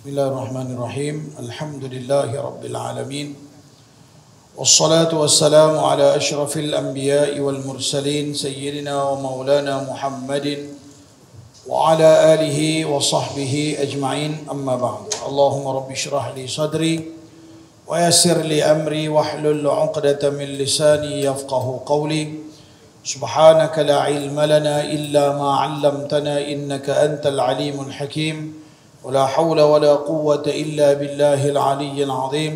Bismillahirrahmanirrahim. Alhamdulillahi rabbil alamin. Wassalatu wassalamu ala asyrafil anbiya'i wal mursalin sayyidina wa maulana Muhammadin wa ala alihi wa sahbihi ajma'in. Amma ba'd. Allahumma rabbi shrah li sadri wa yassir li amri wahlul 'uqdatam min lisani yafqahu qawli. Subhanaka la ilma lana illa ma 'allamtana innaka antal alimul hakim. ولا حول ولا قوة إلا بالله العلي العظيم.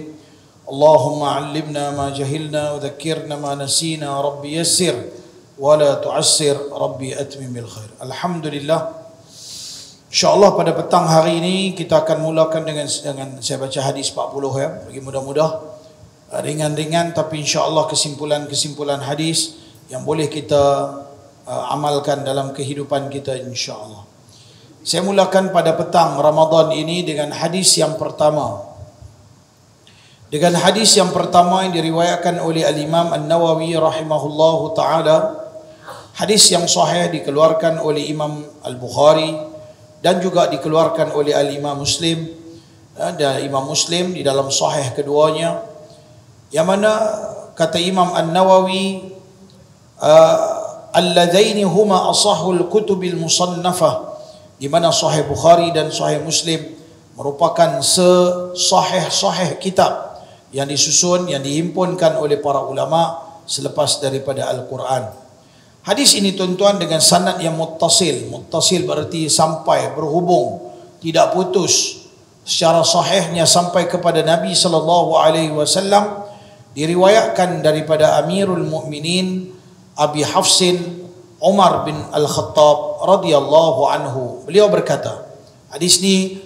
اللهم علمنا ما جهلنا وذكرنا ما نسينا. ربي يسر ولا تعسر. ربي أتمم بالخير. Alhamdulillah. InsyaAllah pada petang hari ini kita akan mulakan dengan saya baca hadis 40 ya. Bagi mudah-mudah ringan-ringan tapi insyaAllah kesimpulan hadis yang boleh kita amalkan dalam kehidupan kita insyaAllah. Saya mulakan pada petang Ramadan ini dengan hadis yang pertama. Dengan hadis yang pertama yang diriwayatkan oleh Al-Imam An-Nawawi rahimahullahu ta'ala. Hadis yang sahih dikeluarkan oleh Imam Al-Bukhari dan juga dikeluarkan oleh Al-Imam Muslim. Dan Imam Muslim di dalam sahih keduanya. Yang mana kata Imam An-Nawawi, alladzaini huma asahul kutubil musannafah, di mana Sahih Bukhari dan Sahih Muslim merupakan sahih kitab yang disusun, yang dihimpunkan oleh para ulama selepas daripada Al-Quran. Hadis ini tuan-tuan dengan sanad yang muttasil. Muttasil berarti sampai, berhubung, tidak putus. Secara sahihnya sampai kepada Nabi SAW. Diriwayatkan daripada Amirul Mukminin Abi Hafsin Umar bin Al-Khattab radhiyallahu anhu. Beliau berkata, hadis ini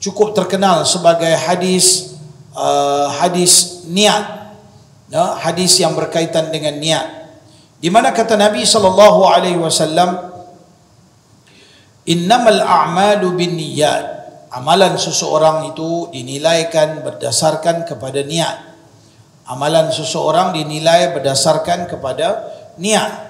cukup terkenal sebagai hadis niat, ya, hadis yang berkaitan dengan niat. Di mana kata Nabi sallallahu alaihi wasallam, innamal a'malu binniyat. Amalan seseorang itu dinilaikan berdasarkan kepada niat. Amalan seseorang dinilai berdasarkan kepada niat.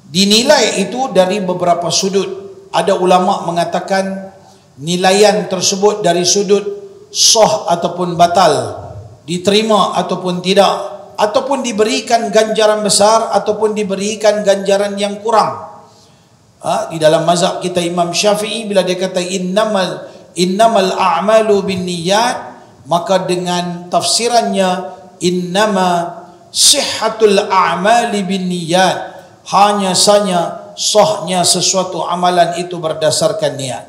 Dinilai itu dari beberapa sudut. Ada ulama mengatakan nilaian tersebut dari sudut sah ataupun batal, diterima ataupun tidak, ataupun diberikan ganjaran besar ataupun diberikan ganjaran yang kurang. Di dalam mazhab kita Imam Syafi'i, bila dia kata innamal a'malu binniyat, maka dengan tafsirannya innama sihhatul a'mali binniyat, hanya saja sahnya sesuatu amalan itu berdasarkan niat.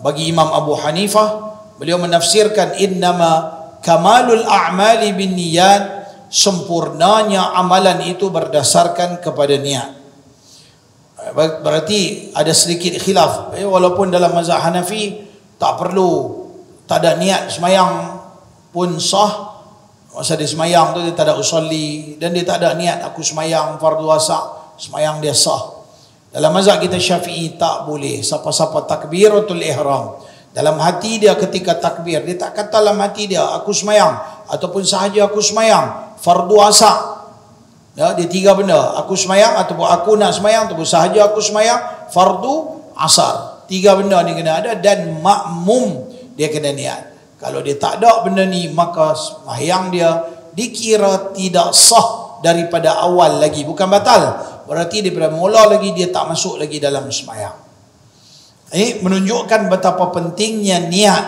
Bagi Imam Abu Hanifah, beliau menafsirkan innama kamalul a'mali binniyat, sempurnanya amalan itu berdasarkan kepada niat. Berarti ada sedikit khilaf. Walaupun dalam mazhab Hanafi tak ada niat semayang pun sah. Masa dia semayang tu dia tak ada usolli dan dia tak ada niat aku semayang fardu asar, semayang dia sah. Dalam mazhab kita Syafi'i tak boleh. Siapa-siapa takbiratul ihram, dalam hati dia ketika takbir, dia tak kata dalam hati dia aku semayang ataupun sahaja aku semayang fardu asar. Ya, dia tiga benda, aku semayang ataupun aku nak semayang ataupun sahaja aku semayang fardu asar. Tiga benda ni kena ada dan makmum dia kena niat. Kalau dia tak ada benda ni, maka sembahyang dia dikira tidak sah daripada awal lagi. Bukan batal, berarti daripada mula lagi dia tak masuk lagi dalam sembahyang. Ini menunjukkan betapa pentingnya niat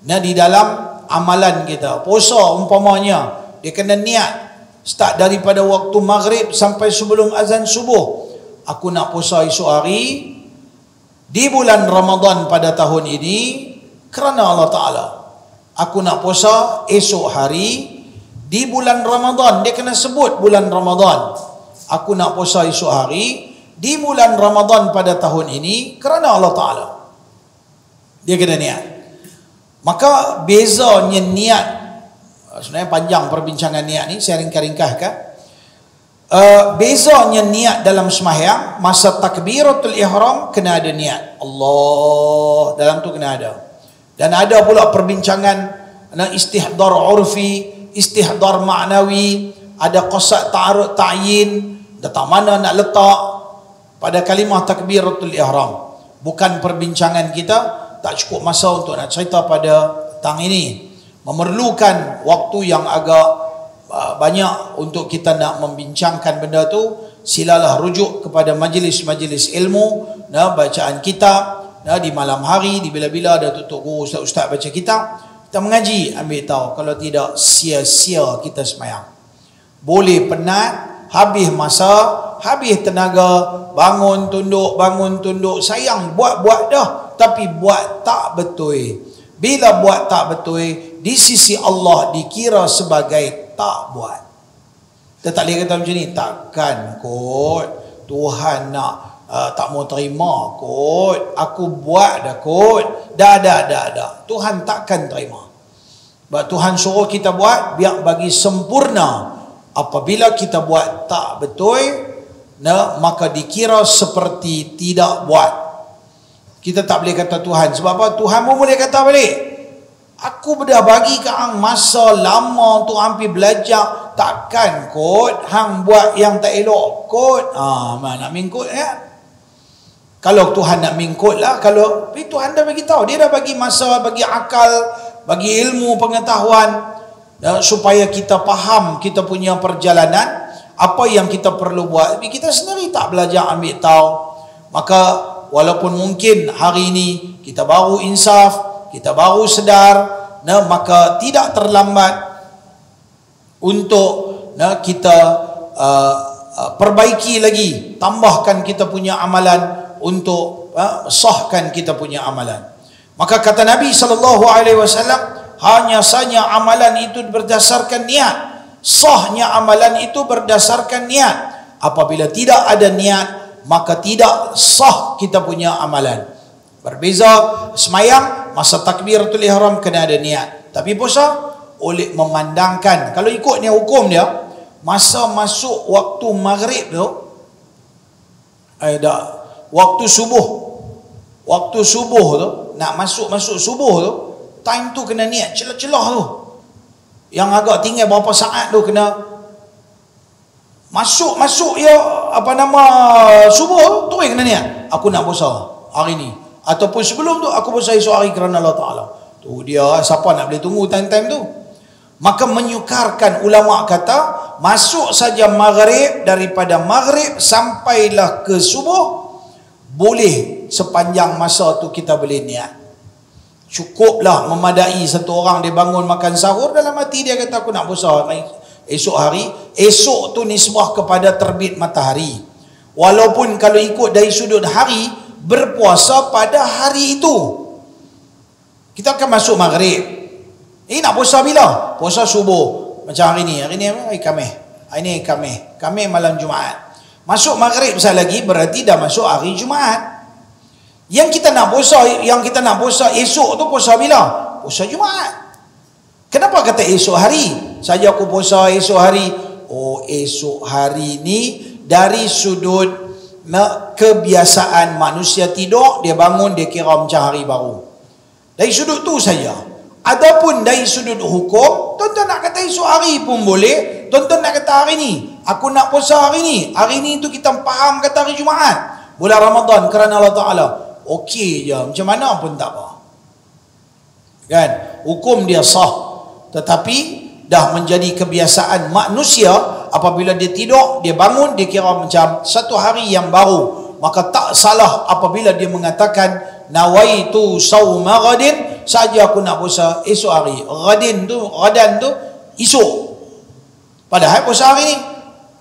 di dalam amalan kita. Puasa umpamanya, dia kena niat start daripada waktu maghrib sampai sebelum azan subuh. Aku nak puasa esok hari di bulan Ramadan pada tahun ini kerana Allah Ta'ala. Aku nak puasa esok hari di bulan Ramadan. Dia kena sebut bulan Ramadan. Aku nak puasa esok hari di bulan Ramadan pada tahun ini kerana Allah Ta'ala. Dia kena niat. Maka bezanya niat, sebenarnya panjang perbincangan niat ni, saya ringkas-ringkaskan. Bezanya niat dalam sembahyang, masa takbiratul ihram kena ada niat. Allah dalam tu kena ada. Dan ada pula perbincangan istihdar urfi, istihdar ma'nawi, ada qasad ta'arud ta'yin, letak mana nak letak pada kalimah takbiratul ihram. bukan perbincangan kita, tak cukup masa untuk nak cerita pada petang ini. Memerlukan waktu yang agak banyak untuk kita nak membincangkan benda tu. Silalah rujuk kepada majlis-majlis ilmu, bacaan kitab, di malam hari, di bila-bila ada tutup guru ustaz-ustaz baca kitab, kita mengaji, ambil tahu. Kalau tidak, sia-sia kita semayang. Boleh penat, habis masa, habis tenaga, bangun tunduk, sayang buat-buat dah, tapi buat tak betul. Bila buat tak betul, di sisi Allah dikira sebagai tak buat. Kita tak boleh kata macam ni, takkan kot Tuhan nak tak mau terima kot, aku buat dah kot, dah. Tuhan takkan terima. Sebab Tuhan suruh kita buat biar bagi sempurna. Apabila kita buat tak betul, maka dikira seperti tidak buat. Kita tak boleh kata Tuhan. Sebab apa? Tuhan pun boleh kata balik, aku dah bagi ke hang masa lama untuk hampir belajar, takkan kot hang buat yang tak elok kot. Mana nak mingkut ya? Kalau Tuhan nak mingkut lah, kalau Tuhan dah bagi tahu, dia dah bagi masa, bagi akal, bagi ilmu, pengetahuan, supaya kita faham kita punya perjalanan, apa yang kita perlu buat. Tapi kita sendiri tak belajar ambil tahu. Maka walaupun mungkin hari ini kita baru insaf, kita baru sedar, maka tidak terlambat untuk kita perbaiki lagi, tambahkan kita punya amalan untuk sahkan kita punya amalan. Maka kata Nabi SAW, hanya saja amalan itu berdasarkan niat. Sahnya amalan itu berdasarkan niat. Apabila tidak ada niat, maka tidak sah kita punya amalan. Berbeza semayang, masa takbiratul ihram kena ada niat. Tapi puasa oleh memandangkan, kalau ikutnya hukum dia, masa masuk waktu maghrib tu, waktu subuh tu, nak masuk subuh tu, time tu kena niat, celah-celah tu. Yang agak tinggal berapa saat tu kena masuk ya, subuh tu kena niat, aku nak puasa hari ni. Ataupun sebelum tu, aku puasa esok hari kerana Allah Ta'ala. Tu dia, siapa nak boleh tunggu time-time tu? Maka menyukarkan, ulama kata, masuk saja maghrib, daripada maghrib sampailah ke subuh, boleh sepanjang masa tu kita boleh niat. Cukuplah memadai satu orang dia bangun makan sahur, dalam hati dia kata aku nak puasa esok hari. Esok tu nisbah kepada terbit matahari. Walaupun kalau ikut dari sudut hari, berpuasa pada hari itu. Kita akan masuk maghrib. Nak puasa bila? Puasa subuh. Macam hari ni apa? Hari Khamis. Hari ni Khamis malam Jumaat. Masuk maghrib sekali lagi, berarti dah masuk hari Jumaat. Yang kita nak puasa esok tu puasa bila? Puasa Jumaat. Kenapa kata esok hari? Saja aku puasa esok hari. Oh, esok hari ni dari sudut kebiasaan manusia tidur, dia bangun, dia kira macam hari baru. Dari sudut tu saja. Adapun dari sudut hukum, tuan-tuan nak kata esok hari pun boleh, tuan-tuan nak kata hari ni, aku nak puasa hari ni tu kita faham kata hari Jumaat, bulan Ramadan kerana Allah Ta'ala, okey je, macam mana pun tak apa kan, hukum dia sah. Tetapi dah menjadi kebiasaan manusia, apabila dia tidur, dia bangun, dia kira macam satu hari yang baru. Maka tak salah apabila dia mengatakan nawaitu sauma ghadin, saja aku nak puasa esok hari. Ghadin tu esok, padahal puasa hari ni.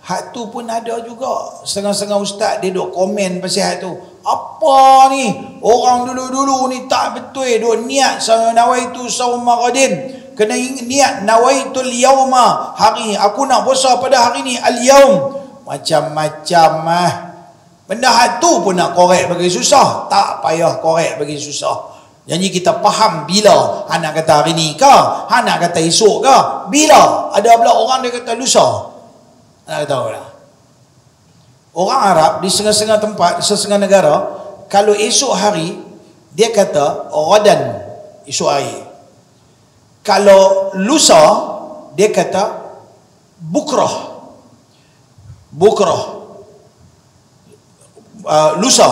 Hak tu pun ada juga setengah-setengah ustaz dia duk komen pasal hak tu. Apa ni, orang dulu-dulu ni tak betul duk niat nawaitu sauma ghadin, kena niat nawaitul yauma, hari aku nak puasa pada hari ni, al yaum. Macam-macam benda hak tu pun nak korek bagi susah. Tak payah korek bagi susah. Jadi kita faham bila nak kata hari ni ke, nak kata esok ke, bila. Ada pula orang dia kata lusa. Nak tahu lah. Orang Arab di setengah-setengah tempat, setengah negara, kalau esok hari dia kata ghadan, esok hari. Kalau lusa dia kata bukrah. Lusa.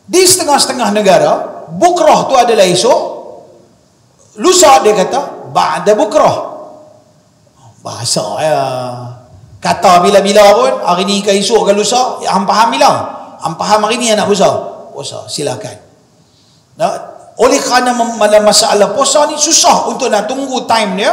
Di setengah-setengah negara, bukrah tu adalah esok, lusa dia kata ba'da bukrah. Bahasa ya. Kata bila-bila pun, hari ni ke esok ke lusa, ya, hang faham bila? Hang faham hari ni nak puasa? Puasa, silakan. Oleh kerana masalah puasa ni susah untuk nak tunggu time dia,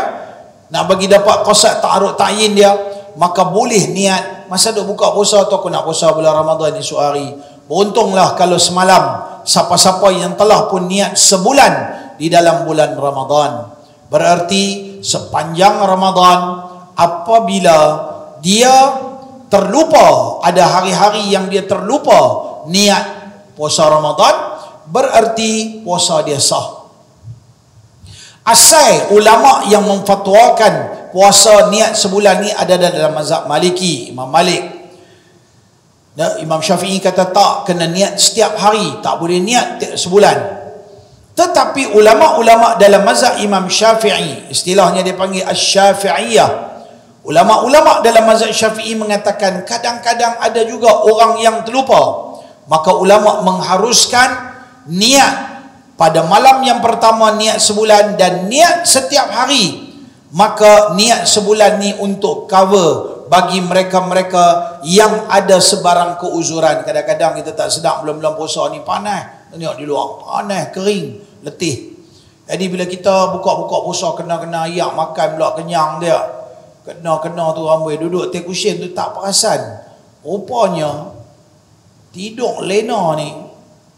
nak bagi dapat qasad ta'arud ta'yin dia, maka boleh niat masa duk buka puasa tu, aku nak puasa bulan Ramadan esok hari. Beruntunglah kalau semalam siapa-siapa yang telah pun niat sebulan di dalam bulan Ramadan. Berarti sepanjang Ramadan, apabila dia terlupa, ada hari-hari yang dia terlupa niat puasa Ramadan, berarti puasa dia sah. Asal ulama yang memfatwakan puasa niat sebulan ni ada dalam mazhab Maliki, Imam Malik. Imam Syafi'i kata tak, kena niat setiap hari, tak boleh niat sebulan. Tetapi ulama-ulama dalam mazhab Imam Syafi'i, istilahnya dia panggil Asy-Syafi'iyah, ulama-ulama dalam mazhab Syafi'i mengatakan kadang-kadang ada juga orang yang terlupa, maka ulama mengharuskan niat pada malam yang pertama niat sebulan dan niat setiap hari. Maka niat sebulan ni untuk cover bagi mereka-mereka yang ada sebarang keuzuran. Kadang-kadang kita tak sedap bulan-bulan puasa ni panas, tengok di luar panas, kering, letih. Jadi bila kita buka-buka puasa, kena-kena ayak makan pula kenyang dia, kena-kena tu ramai duduk take cushion tu tak perasan. Rupanya tidur lena ni,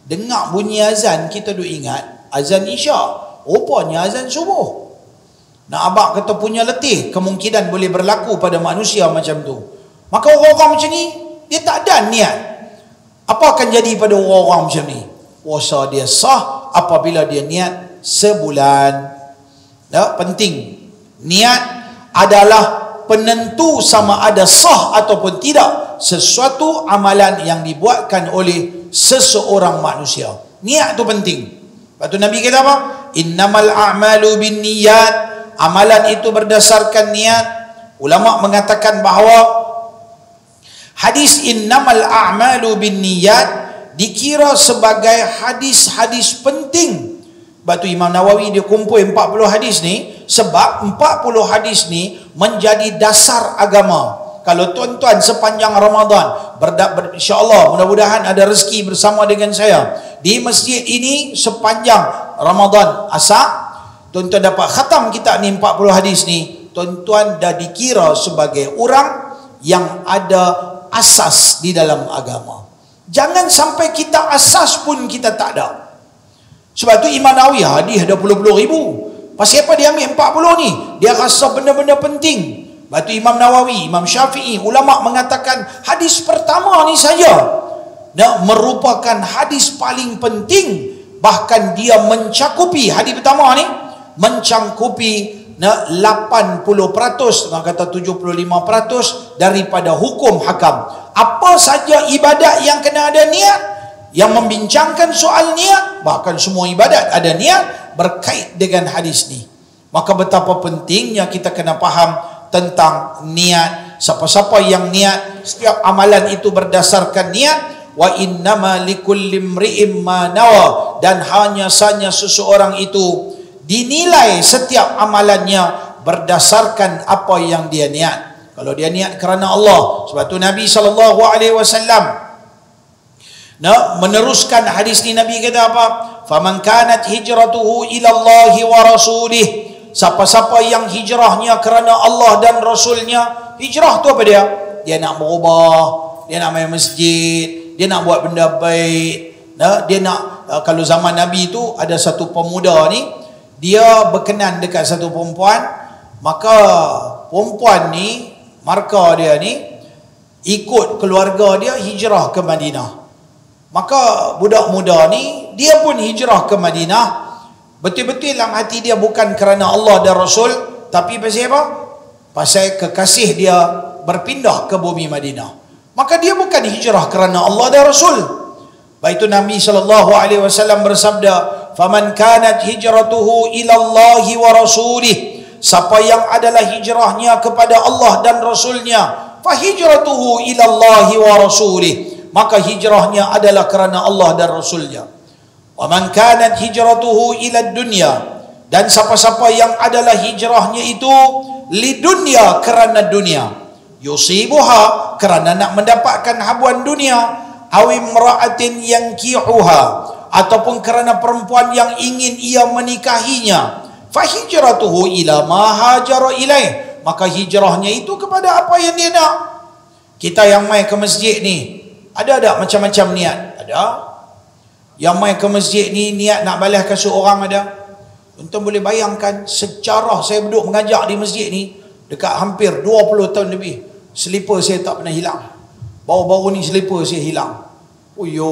dengar bunyi azan, kita duk ingat azan isyak, rupanya azan subuh. Nak abang kata punya letih, kemungkinan boleh berlaku pada manusia macam tu. Maka orang-orang macam ni, dia tak ada niat. Apa akan jadi pada orang-orang macam ni? Puasa dia sah apabila dia niat sebulan. Ya, penting. Niat adalah penentu sama ada sah ataupun tidak sesuatu amalan yang dibuatkan oleh seseorang manusia. Niat tu penting. Lepas tu Nabi kata apa? Innamal a'malu bin niyat. Amalan itu berdasarkan niat. Ulama mengatakan bahawa hadis innamal a'malu bin niyat dikira sebagai hadis-hadis penting. Sebab tu Imam Nawawi dia kumpul 40 hadis ni, sebab 40 hadis ni menjadi dasar agama. Kalau tuan-tuan sepanjang Ramadan insya-Allah mudah-mudahan ada rezeki bersama dengan saya di masjid ini sepanjang Ramadan Asak, tuan-tuan dapat khatam kitab ni 40 hadis ni, tuan-tuan dah dikira sebagai orang yang ada asas di dalam agama. Jangan sampai kita asas pun kita tak ada. Sebab tu Imam Nawawi hadis ada puluh-puluh ribu. Pasal apa dia ambil 40 ni? Dia rasa benda-benda penting. Sebab tu Imam Nawawi, Imam Syafi'i, ulama mengatakan hadis pertama ni saja merupakan hadis paling penting. Bahkan dia mencakupi, hadis pertama ni mencakupi 80%, orang kata 75% daripada hukum hakam. Apa saja ibadat yang kena ada niat, yang membincangkan soal niat, bahkan semua ibadat ada niat berkait dengan hadis ni. Maka betapa pentingnya kita kena faham tentang niat. Siapa-siapa yang niat, setiap amalan itu berdasarkan niat. Wa innama likulli imri'in ma nawa, dan hanya saja seseorang itu dinilai setiap amalannya berdasarkan apa yang dia niat. Kalau dia niat kerana Allah, sebab tu Nabi SAW meneruskan hadis ni, Nabi kata apa? Faman kanat hijratuhu ila Allah wa rasulih. Siapa-siapa yang hijrahnya kerana Allah dan Rasulnya, hijrah tu apa dia? Dia nak berubah, dia nak main masjid, dia nak buat benda baik. Dia nak, kalau zaman Nabi tu ada satu pemuda ni, dia berkenan dekat satu perempuan, maka perempuan ni, marka dia ni, ikut keluarga dia hijrah ke Madinah. Maka budak muda ni, dia pun hijrah ke Madinah. Betul-betul dalam hati dia bukan kerana Allah dan Rasul, tapi pasal apa? Pasal kekasih dia berpindah ke bumi Madinah. Maka dia bukan hijrah kerana Allah dan Rasul. Baik itu Nabi SAW bersabda, "Faman kanat hijratuhu ila Allah wa rasulih." Siapa yang adalah hijrahnya kepada Allah dan Rasulnya, fa hijratuhu ila Allah wa rasulih. maka hijrahnya adalah kerana Allah dan Rasulnya. Wa man kanat hijratuhu ila dunya, dan siapa-siapa yang adalah hijrahnya itu lidunya, kerana dunia, yusibuha, kerana nak mendapatkan habuan dunia, aw imra'atin yankihuha, ataupun kerana perempuan yang ingin ia menikahinya, fa hijratuhu ila ma hajara ilaih, maka hijrahnya itu kepada apa yang dia nak. Kita yang mai ke masjid ni, ada tak macam-macam niat? Ada. Yang mai ke masjid ni niat nak balas kasut orang ada. Tuan boleh bayangkan, sejarah saya duduk mengajar di masjid ni dekat hampir 20 tahun lebih, selipar saya tak pernah hilang. Baru-baru ni selipar saya hilang. Oh yo,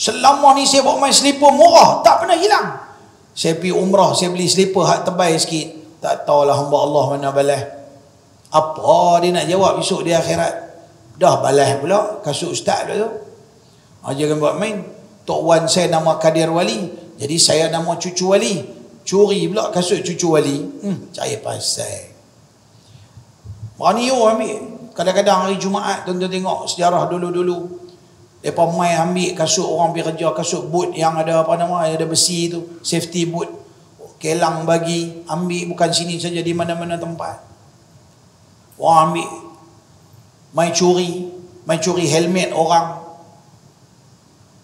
selama ni saya bawa main selipar murah, tak pernah hilang. Saya pergi umrah, saya beli selipar hak tebal sikit, tak tahulah hamba Allah mana balas. Apa dia nak jawab besok di akhirat? Dah balas pula kasut ustaz pula tu. Jangan buat main. Tok Wan saya nama Kadir Wali, jadi saya nama cucu Wali. Curi pula kasut cucu Wali. Cari pasal. Berani yo ambil. Kadang-kadang hari Jumaat tuan-tuan tengok sejarah dulu-dulu, mereka main ambil kasut orang pergi kerja, kasut boot yang ada apa nama, ada besi tu, safety boot. Kelang bagi, ambil bukan sini saja, di mana-mana tempat. Orang ambil. Main curi helmet orang.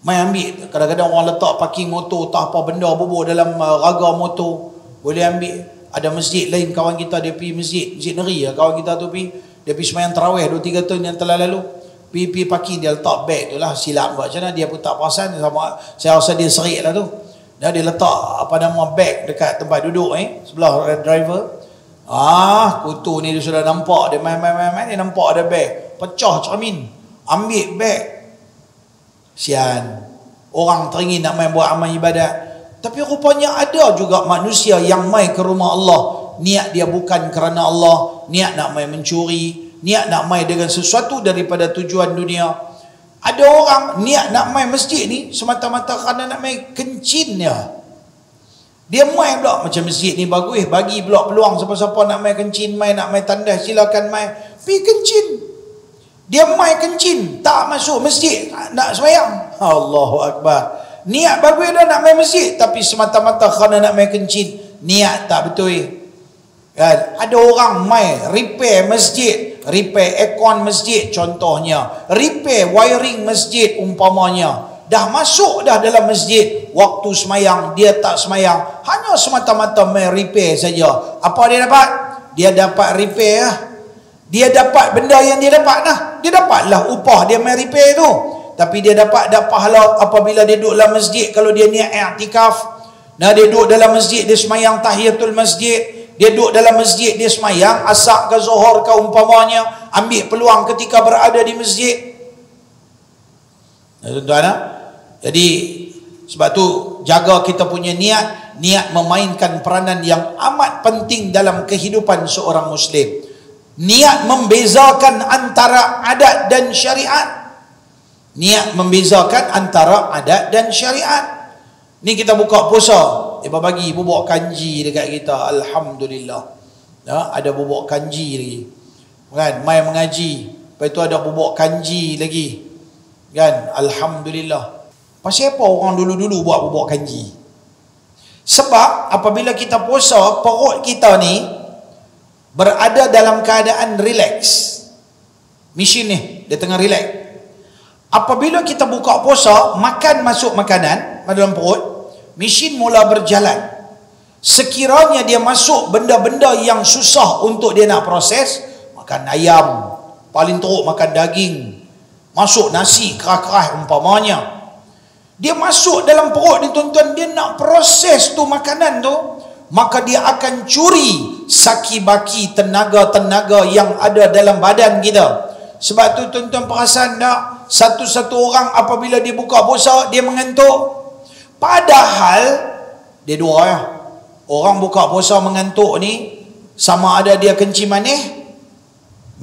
Main ambil, kadang-kadang orang letak parking motor, tak apa benda bubur dalam raga motor, boleh ambil. Ada masjid lain kawan kita, dia pergi masjid Neri lah, kawan kita tu pergi, dia pergi semayang tarawih 2-3 tahun yang telah lalu, pergi parking, dia letak beg tu lah, silap buat macam mana, dia pun tak perasan, sama, saya rasa dia serik lah tu. Dan dia letak apa nama beg dekat tempat duduk sebelah driver. Kutu ni dia sudah nampak, dia main, dia nampak ada beg, pecah cermin, ambil beg. Sian, orang teringin nak main buat amal ibadat. Tapi rupanya ada juga manusia yang mai ke rumah Allah, niat dia bukan kerana Allah, niat nak mai mencuri, niat nak mai dengan sesuatu daripada tujuan dunia. Ada orang niat nak mai masjid ni semata-mata kerana nak mai kencin dia mai pula, macam masjid ni bagus, bagi pula peluang siapa-siapa nak mai kencin, mai nak mai tandas, silakan mai, pergi kencin. Dia mai kencin, tak masuk masjid, nak sembahyang. Allahu Akbar. Niat bagus dah nak main masjid, tapi semata-mata kerana nak main kencing, niat tak betul. Kan? Ada orang main repair masjid, repair aircon masjid contohnya, repair wiring masjid umpamanya. Dah masuk dah dalam masjid, waktu semayang dia tak semayang, hanya semata-mata main repair saja. Apa dia dapat? Dia dapat repair. Dia dapat benda yang dia dapat lah. Dia dapatlah upah dia main repair tu. Tapi dia dapat pahala apabila dia duduk dalam masjid. Kalau dia niat i'tikaf, nah dia duduk dalam masjid, dia semayang tahiyatul masjid, dia duduk dalam masjid, dia semayang asar ke zuhur ke umpamanya, ambil peluang ketika berada di masjid. Tuan-tuan, jadi sebab tu jaga kita punya niat. Niat memainkan peranan yang amat penting dalam kehidupan seorang muslim. Niat membezakan antara adat dan syariat. Niat membezakan antara adat dan syariat. Ni kita buka puasa, dia bagi bubuk kanji dekat kita. Alhamdulillah. Ada bubuk kanji lagi. Kan, mai mengaji, lepas tu ada bubuk kanji lagi. Kan, alhamdulillah. Pasal apa orang dulu-dulu buat bubuk kanji? Sebab apabila kita puasa, perut kita ni berada dalam keadaan relax. Mesin ni dia tengah relax. Apabila kita buka puasa, makan masuk makanan dalam perut, mesin mula berjalan. Sekiranya dia masuk benda-benda yang susah untuk dia nak proses, makan ayam, paling teruk makan daging, masuk nasi keras-keras umpamanya, dia masuk dalam perut ni tuan-tuan, dia nak proses tu makanan tu, maka dia akan curi saki-baki tenaga-tenaga yang ada dalam badan kita. Sebab tu tuan-tuan perasan tak, satu-satu orang apabila dia buka puasa, dia mengantuk. Padahal dia dua ya. Orang buka puasa mengantuk ni, sama ada dia kencing manis,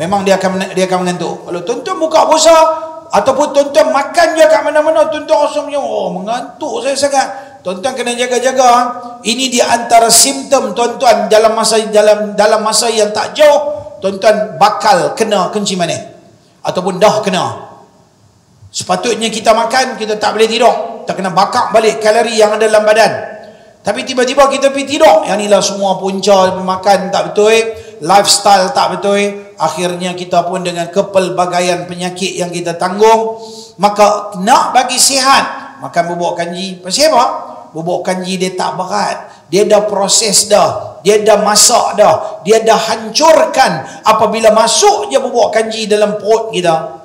memang dia akan mengantuk. Kalau tuan-tuan buka puasa ataupun tuan-tuan makan je kat mana-mana, tuan-tuan rasa macam mengantuk saya sangat. Tuan-tuan kena jaga-jaga. Ini di antara simptom tuan-tuan dalam masa yang tak jauh, tuan-tuan bakal kena kencing manis ataupun dah kena. Sepatutnya kita makan, kita tak boleh tidur, kita kena bakar balik kalori yang ada dalam badan. Tapi tiba-tiba kita pergi tidur, yang inilah semua punca makan tak betul, lifestyle tak betul. Akhirnya kita pun dengan kepelbagaian penyakit yang kita tanggung. Maka nak bagi sihat, makan bubuk kanji. Pasal apa? Bubuk kanji dia tak berat, dia dah proses dah, dia dah masak dah, dia dah hancurkan. Apabila masuk je bubuk kanji dalam perut kita,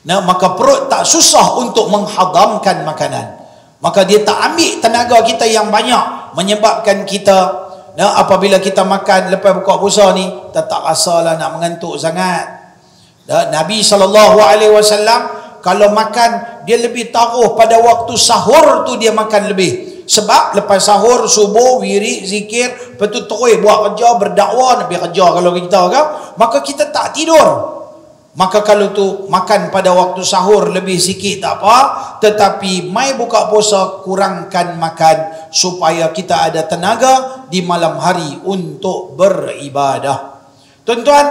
nah, maka perut tak susah untuk menghadamkan makanan. Maka dia tak ambil tenaga kita yang banyak, menyebabkan kita, nah, apabila kita makan lepas buka puasa ni, kita tak rasalah nak mengantuk sangat. Nah, Nabi SAW kalau makan, dia lebih taruh pada waktu sahur tu, dia makan lebih. Sebab lepas sahur, subuh, wirid, zikir, lepas tu terus buat kerja, berdakwah, nak pergi kerja kalau kita kan, maka kita tak tidur. Maka kalau tu makan pada waktu sahur lebih sikit tak apa, tetapi mai buka puasa kurangkan makan supaya kita ada tenaga di malam hari untuk beribadah. Tuan-tuan,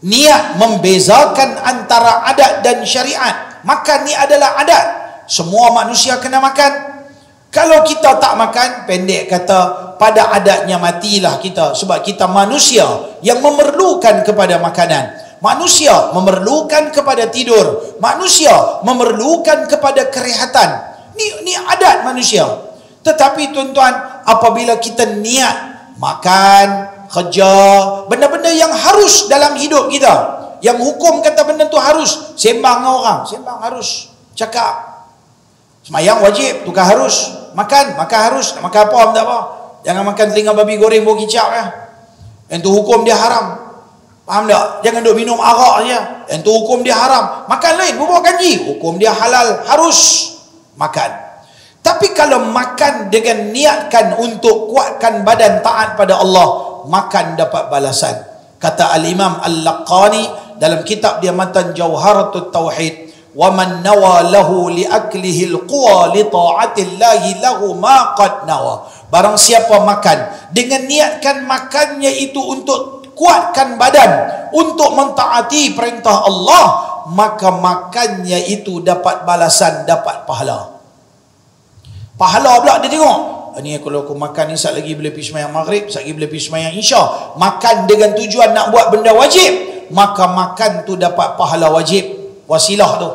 niat membezakan antara adat dan syariat. Makan ni adalah adat. Semua manusia kena makan. Kalau kita tak makan, pendek kata, pada adatnya matilah kita. Sebab kita manusia yang memerlukan kepada makanan. Manusia memerlukan kepada tidur. Manusia memerlukan kepada kerehatan. Ni adat manusia. Tetapi tuan-tuan, apabila kita niat makan, kerja, benda-benda yang harus dalam hidup kita, yang hukum kata benda tu harus, sembang dengan orang, sembang harus, cakap semayang wajib, tukar harus, makan harus, nak makan apa tak apa, jangan makan telinga babi goreng bau kicap ya. Yang tu hukum dia haram. Faham tak? Jangan duk minum arak saja. Yang tu hukum dia haram. Makan lain, bubuk kanji, hukum dia halal, harus makan. Tapi kalau makan dengan niatkan untuk kuatkan badan taat pada Allah, makan dapat balasan. Kata Al-Imam Al-Laqani dalam kitab dia matan Jawharatut Tauhid, wa man nawa lahu li aklihi al-quwa li ta'atillahi lahu ma qad nawa. Barang siapa makan dengan niatkan makannya itu untuk kuatkan badan, untuk mentaati perintah Allah, maka makannya itu dapat balasan, dapat pahala. Pahala pula dia tengok, ni kalau aku makan ni, sat lagi boleh pergi sembahyang maghrib, sat lagi boleh pergi sembahyang isya. Makan dengan tujuan nak buat benda wajib, maka makan tu dapat pahala wajib, wasilah tu.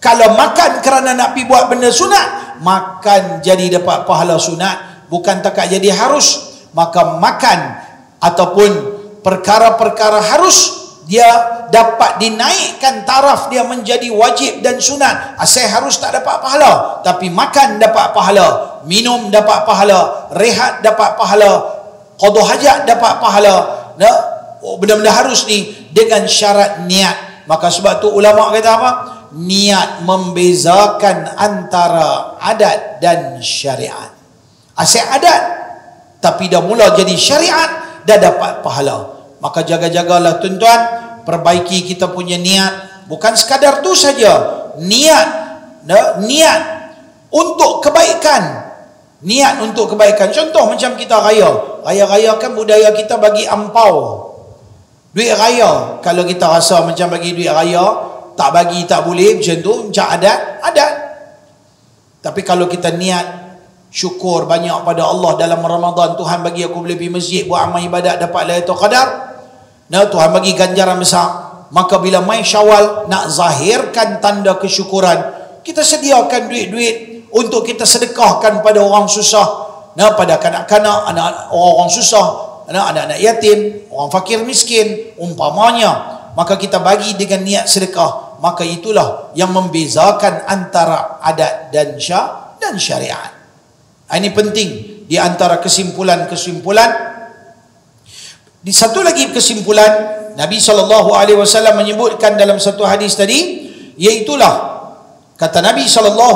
Kalau makan kerana nak pergi buat benda sunat, makan jadi dapat pahala sunat, bukan takat jadi harus. Maka makan ataupun perkara-perkara harus, dia dapat dinaikkan taraf dia menjadi wajib dan sunat. Asal harus tak dapat pahala, tapi makan dapat pahala, minum dapat pahala, rehat dapat pahala, qada hajat dapat pahala. Benda-benda harus ni dengan syarat niat. Maka sebab tu ulama kata apa? Niat membezakan antara adat dan syariat. Asal adat tapi dah mula jadi syariat, dah dapat pahala. Maka jaga-jagalah tuan-tuan, perbaiki kita punya niat. Bukan sekadar tu saja, niat untuk kebaikan. Niat untuk kebaikan. Contoh macam kita raya kan budaya kita bagi ampau, duit raya. Kalau kita rasa macam bagi duit raya, tak bagi tak boleh, macam tu, macam adat. Tapi kalau kita niat syukur banyak pada Allah dalam Ramadan, Tuhan bagi aku boleh pergi masjid buat amal ibadat, dapat Lailatul Qadar, Tuhan bagi ganjaran besar. Maka bila mai Syawal, nak zahirkan tanda kesyukuran, kita sediakan duit-duit untuk kita sedekahkan pada orang susah, pada kanak-kanak, anak orang susah, anak-anak yatim, orang fakir miskin umpamanya. Maka kita bagi dengan niat sedekah. Maka itulah yang membezakan antara adat dan syariat. Ini penting di antara kesimpulan-kesimpulan. Di satu lagi kesimpulan, Nabi SAW menyebutkan dalam satu hadis tadi, iaitulah kata Nabi SAW,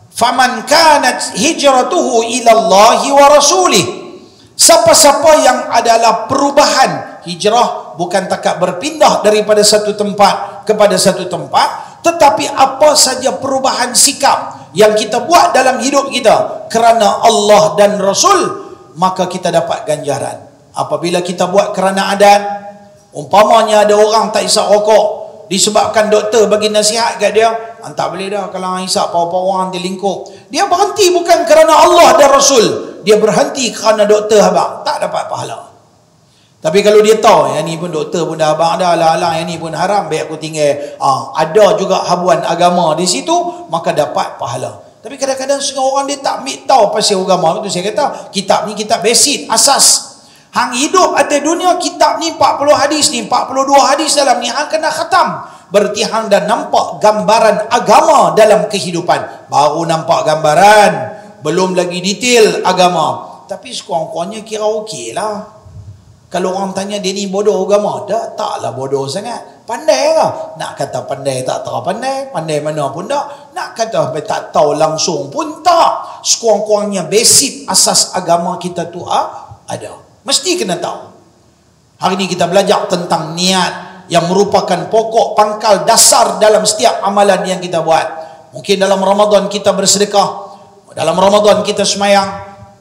faman kanat hijratuhu ila Allahi wa rasulih. Siapa-siapa yang adalah perubahan, hijrah bukan takat berpindah daripada satu tempat kepada satu tempat, tetapi apa saja perubahan sikap yang kita buat dalam hidup kita kerana Allah dan Rasul, maka kita dapat ganjaran. Apabila kita buat kerana adat, umpamanya ada orang tak isap rokok, disebabkan doktor bagi nasihat kat dia, tak boleh dah kalau hisap power-power dia lingkup. Dia berhenti bukan kerana Allah dan Rasul, dia berhenti kerana doktor abang, tak dapat pahala. Tapi kalau dia tahu yang ni pun doktor pun dah abang dah, alah yang ni pun haram, baik aku tinggal, ada juga habuan agama di situ, maka dapat pahala. Tapi kadang-kadang setengah orang dia tak ambil tahu pasal agama. Itu saya kata, kitab ni kitab basic, asas. Hang hidup atas dunia, kitab ni 40 hadis ni, 42 hadis dalam ni, hang kena khatam. Berarti hang dah nampak gambaran agama dalam kehidupan. Baru nampak gambaran, belum lagi detail agama. Tapi sekurang-kurangnya kira okey lah. Kalau orang tanya dia ni bodoh agama, taklah bodoh sangat. Pandai lah. Nak kata pandai tak terpandai, pandai mana pun tak. Nak kata tak tahu langsung pun tak. Sekurang-kurangnya basic asas agama kita tu ada. Mesti kena tahu. Hari ini kita belajar tentang niat yang merupakan pokok pangkal dasar dalam setiap amalan yang kita buat. Mungkin dalam Ramadan kita bersedekah, dalam Ramadan kita semayang.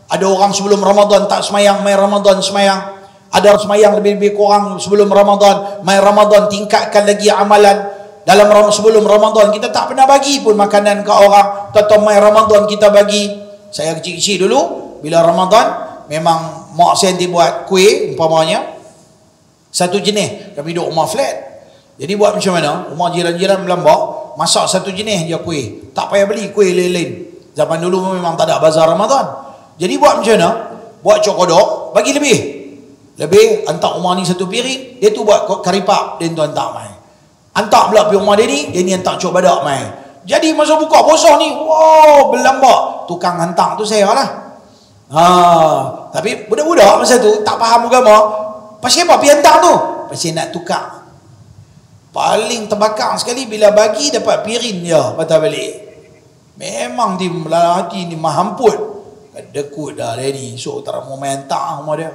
Ada orang sebelum Ramadan tak semayang, mai Ramadan semayang. Ada semayang lebih-lebih kurang sebelum Ramadan, mai Ramadan tingkatkan lagi amalan. Dalam sebelum Ramadan kita tak pernah bagi pun makanan ke orang, atau mai Ramadan kita bagi. Saya kecil-kecil dulu, bila Ramadan memang mak saya nanti buat kuih umpamanya satu jenis. Kami duduk rumah flat, jadi buat macam mana, rumah jiran-jiran melambak, masak satu jenis je kuih, tak payah beli kuih lain-lain. Zaman dulu memang tak ada bazar Ramadan. Jadi buat macam mana, buat cokodok, bagi lebih, hantar rumah ni satu piring, dia tu buat karipak, dia tu hantar mai, hantar pula pergi rumah dia ni hantar cok badak mai. Jadi masa buka puasa ni, wow, berlambak. Tukang hantar tu saya lah. Tapi budak-budak masa tu tak faham agama. Pasal apa pergi hantar tu? Pasal nak tukar. Paling terbakar sekali bila bagi dapat piring dia patah balik. Memang dia melati ni mahamput. Dekut dah dia ni. So tak mau main hantar rumah dia.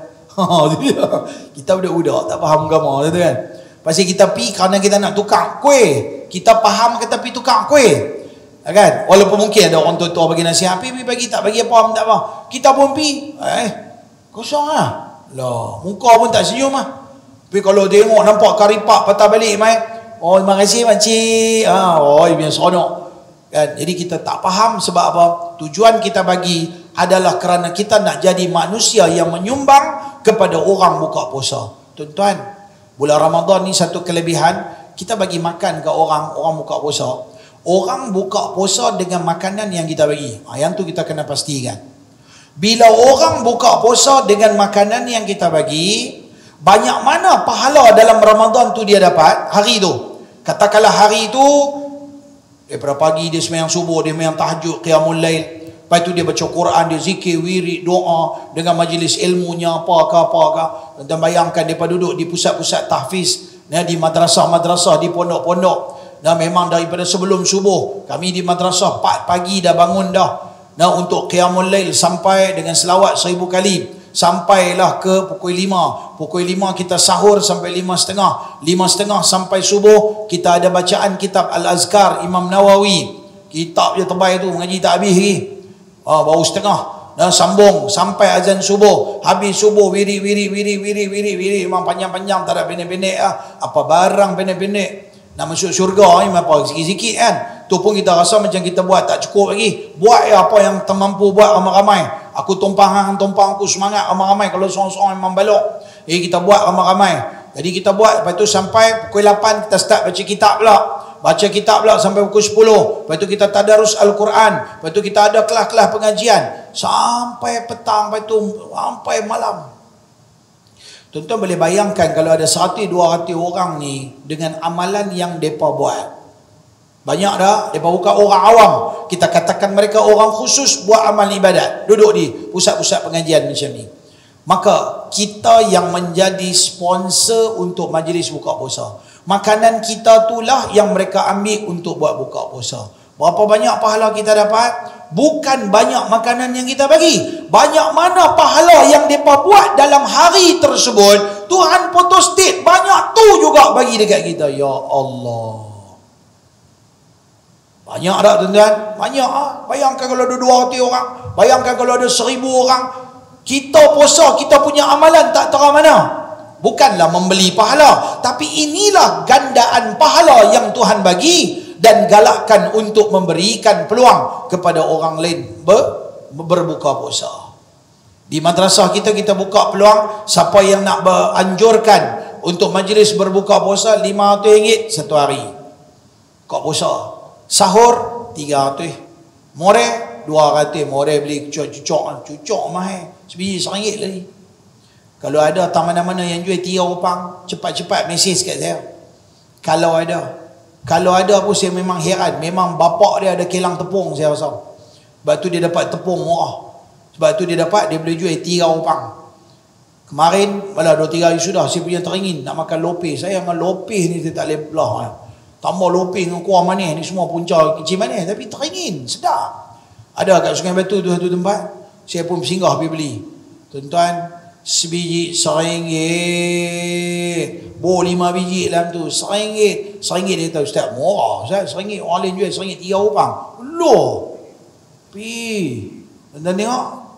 Kita budak-budak tak faham agama tu kan. Pasal kita pi kerana kita nak tukar kuih. Kita faham kita pi tukar kuih. Kan? Walaupun mungkin ada orang tua-tua bagi nasihat, bagi tak bagi apa, tak apa. Kita pun pi, kosong lah. Muka pun tak senyum lah. Tapi kalau tengok nampak karipak patah balik mai, oh terima kasih makcik. Oh biar seronok. Kan? Jadi kita tak faham sebab apa? Tujuan kita bagi adalah kerana kita nak jadi manusia yang menyumbang kepada orang buka puasa. Tuan-tuan, bulan Ramadan ni satu kelebihan, kita bagi makan ke orang buka puasa. Orang buka puasa dengan makanan yang kita bagi. Yang tu kita kena pastikan. Bila orang buka puasa dengan makanan yang kita bagi, banyak mana pahala dalam Ramadan tu dia dapat hari tu. Katakanlah hari tu daripada pagi dia sembahyang subuh, dia sembahyang tahajud, qiyamul lail. Lepas tu dia baca Quran, dia zikir, wirid, doa dengan majlis ilmunya apa. Dan bayangkan dia duduk di pusat-pusat tahfiz, di madrasah-madrasah, di pondok-pondok. Dan memang daripada sebelum subuh kami di madrasah 4 pagi dah bangun dah. Untuk qiyamul lail sampai dengan selawat 1000 kali. Sampailah ke pukul 5. Pukul 5 kita sahur sampai 5.30. 5.30 sampai subuh kita ada bacaan kitab Al-Azkar Imam Nawawi. Kitab je tebal tu, mengaji tak habis lagi. Baru setengah. Dan sambung sampai azan subuh. Habis subuh wirid. Memang panjang-panjang, tak ada pendek-pendek lah. Apa barang pendek-pendek. Nak masuk syurga ni apa sikit-sikit kan. Tu pun kita rasa macam kita buat tak cukup lagi. Buat apa yang termampu buat ramai-ramai. Aku tumpang aku semangat ramai-ramai. Kalau seorang-seorang memang balok, kita buat ramai-ramai. Jadi kita buat, lepas tu sampai pukul 8 kita start baca kitab pula. Baca kitab pula sampai pukul 10. Lepas tu kita tadarus Al-Quran. Lepas tu kita ada kelas-kelas pengajian sampai petang, lepas tu sampai malam. Tuan-tuan boleh bayangkan kalau ada 100-200 orang ni dengan amalan yang mereka buat. Banyak dah, mereka bukan orang awam. Kita katakan mereka orang khusus buat amal ibadat. Duduk di pusat-pusat pengajian macam ni. Maka kita yang menjadi sponsor untuk majlis buka puasa. Makanan kita itulah yang mereka ambil untuk buat buka puasa. Berapa banyak pahala kita dapat? Bukan banyak makanan yang kita bagi. Banyak mana pahala yang mereka buat dalam hari tersebut. Tuhan photo state banyak tu juga bagi dekat kita. Ya Allah. Banyak tak tuan-tuan? Banyak lah. Bayangkan kalau ada 200 orang. Bayangkan kalau ada 1000 orang. Kita puasa, kita punya amalan tak tahu mana. bukanlah membeli pahala, tapi inilah gandaan pahala yang Tuhan bagi, dan galakkan untuk memberikan peluang kepada orang lain berbuka puasa. Di madrasah kita buka peluang, siapa yang nak beranjurkan untuk majlis berbuka puasa, RM500 satu hari. Buka puasa. Sahur RM300. More RM200. More beli cucuk mahal. Sebiji RM1 lagi. Kalau ada tak mana-mana yang jual tiga opang, cepat-cepat mesej kat saya. Kalau ada pun saya memang heran. Memang bapak dia ada kilang tepung, saya rasa. Sebab tu dia dapat tepung murah. Sebab tu dia boleh jual 3 opang. Kemarin, malah 2-3 hari sudah, saya punya teringin nak makan lopeh. Saya dengan lopeh ni saya tak boleh belah. Tambah lopeh dengan kuah manis ni semua punca kecil manis. Tapi teringin, sedap. Ada kat Sungai Batu tu satu tempat. Saya pun singgah pergi beli. Tuan-tuan, sebiji RM1. Bol 5 biji dalam tu. RM1. RM1 dia kata, Ustaz, murah. RM1. Orang lain jual RM1 3 opang. Loh. Tuan-tuan tengok.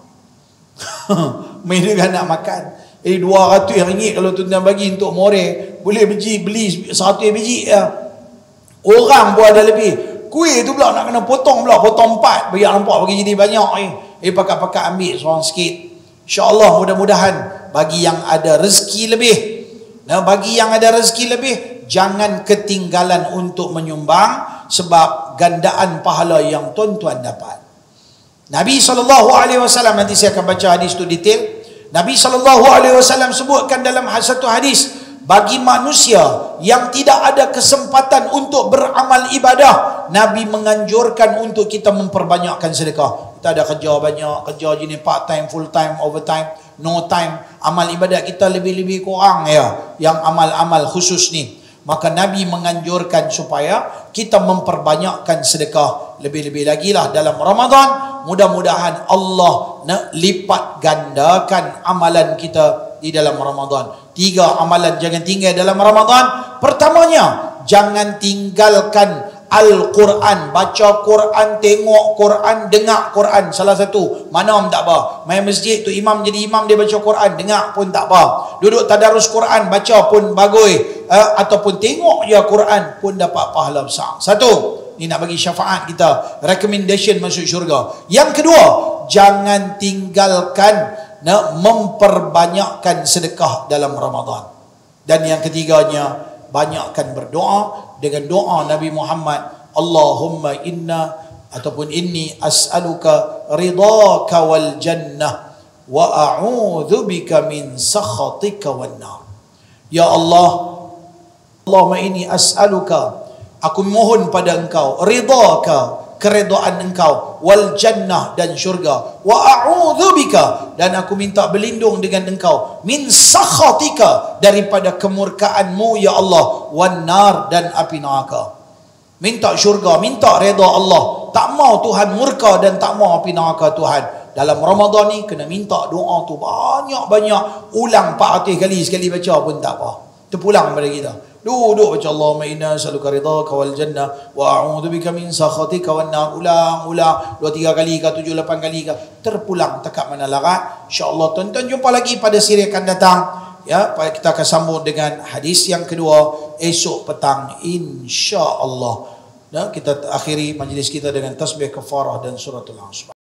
Mereka nak makan. RM200 kalau tuan-tuan bagi untuk more, boleh beli 100 biji ya. Orang pun ada lebih. Kuih tu pula nak kena potong 4. Biar nampak bagi jadi banyak pakat-pakat ambil seorang sikit. InsyaAllah mudah-mudahan bagi yang ada rezeki lebih. Nah, bagi yang ada rezeki lebih, jangan ketinggalan untuk menyumbang, sebab gandaan pahala yang tuan-tuan dapat. Nabi SAW, nanti saya akan baca hadis tu detail. Nabi SAW sebutkan dalam satu hadis, bagi manusia yang tidak ada kesempatan untuk beramal ibadah, Nabi menganjurkan untuk kita memperbanyakkan sedekah. Kita ada kerja banyak, kerja jenis part time, full time, overtime, no time. Amal ibadat kita lebih-lebih kurang ya, yang amal-amal khusus ni. Maka Nabi menganjurkan supaya kita memperbanyakkan sedekah. Lebih-lebih lagi lah dalam Ramadan. Mudah-mudahan Allah nak lipat gandakan amalan kita di dalam Ramadan. 3 amalan jangan tinggal dalam Ramadan. Pertamanya, jangan tinggalkan Al-Quran. Baca Quran, tengok Quran, dengar Quran. Salah satu, mana tak apa. Main masjid tu imam jadi imam, dia baca Quran, dengar pun tak apa. Duduk tadarus Quran, baca pun bagus. Ataupun tengok je Quran pun dapat pahala besar. Satu, ni nak bagi syafaat kita, recommendation masuk syurga. Yang kedua, jangan tinggalkan memperbanyakkan sedekah dalam Ramadan. Dan yang ketiganya, banyakkan berdoa dengan doa Nabi Muhammad, Allahumma inna ataupun inni as'aluka ridhaka wal jannah wa a'udzubika min sakhatika wan nar. Ya Allah, Allahumma inni as'aluka, aku mohon pada engkau, ridhaka, keredaan engkau, wal jannah, dan syurga, wa a'udzubika, dan aku minta berlindung dengan engkau, min sakhatika, daripada kemurkaanmu ya Allah, wan nar, dan api neraka. Minta syurga, minta redha Allah. Tak mau Tuhan murka dan tak mau api neraka Tuhan. Dalam Ramadan ni kena minta doa tu banyak-banyak, ulang 400 kali, sekali baca pun tak apa, terpulang pada kita. Duduk baca Allahumma inna as'aluka ridhaka wal jannah wa a'udzubika min sakhatika wan nar. Ulang 2-3 kali ke 7-8 kali ke, terpulang takat mana larat. InsyaAllah tuan-tuan jumpa lagi pada siri akan datang ya. Kita akan sambung dengan hadis yang kedua esok petang insya-Allah. Kita akhiri majlis kita dengan tasbih kafarah dan suratul Asr.